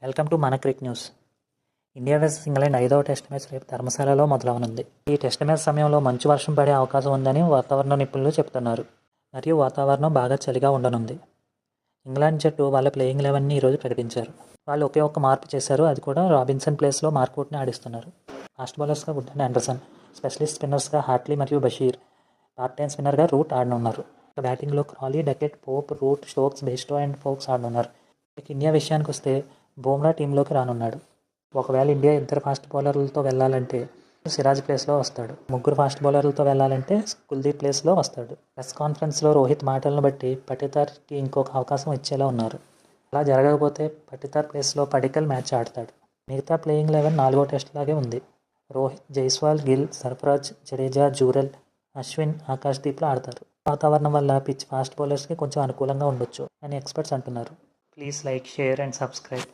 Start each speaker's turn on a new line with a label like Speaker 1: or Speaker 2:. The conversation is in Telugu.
Speaker 1: వెల్కమ్ టు మన Crick news. India versus England 5వ టెస్ట్ మ్యాచ్ రేపు ధర్మశాలలో మొదలవనుంది. ఈ టెస్ట్ మ్యాచ్ సమయంలో మంచు వర్షం పడే అవకాశం ఉందని వాతావరణ నిపుణులు చెబుతున్నారు. మరియు వాతావరణం బాగా చలిగా ఉండనుంది. ఇంగ్లాండ్ జట్టు వాళ్ళ ప్లేయింగ్ 11ని ఈరోజు ప్రకటించారు. వాళ్ళు ఒకే ఒక్క మార్పు చేశారు, అది కూడా రాబిన్సన్ ప్లేస్లో మార్క్వుడ్ని ఆడిస్తున్నారు. ఫాస్ట్ బౌలర్స్గా వుడ్ అండ్ ఆండర్సన్, స్పెషలిస్ట్ స్పిన్నర్స్గా హార్ట్లీ మరియు బషీర్, పార్ట్ టైం స్పిన్నర్గా రూట్ ఆడనున్నారు. బ్యాటింగ్లో Crawley, Duckett, Pope, Root, Stokes, Bairstow and Foakes ఆడనున్నారు. ఇక ఇండియా విషయానికి వస్తే బుమ్రా టీంలోకి రానున్నాడు. ఒకవేళ ఇండియా 2 ఫాస్ట్ బౌలర్లతో వెళ్లాలంటే సిరాజ్ ప్లేస్లో వస్తాడు. 3 ఫాస్ట్ బౌలర్లతో వెళ్లాలంటే కుల్దీప్ ప్లేస్లో వస్తాడు. ప్రెస్ కాన్ఫరెన్స్లో రోహిత్ మాటలను బట్టి పటిదార్కి ఇంకొక అవకాశం ఇచ్చేలా ఉన్నారు. అలా జరగకపోతే పటిదార్ ప్లేస్లో పడికల్ మ్యాచ్ ఆడతాడు. మిగతా ప్లేయింగ్ 11 4వ టెస్ట్ లాగే ఉంది. రోహిత్, జైస్వాల్, గిల్, సర్ఫరాజ్, జడేజా, జూరల్, అశ్విన్, ఆకాశ్దీప్లు ఆడతారు. వాతావరణం వల్ల పిచ్ ఫాస్ట్ బౌలర్స్కి కొంచెం అనుకూలంగా ఉండొచ్చు అని ఎక్స్పర్ట్స్ అంటున్నారు. Please like, share and subscribe.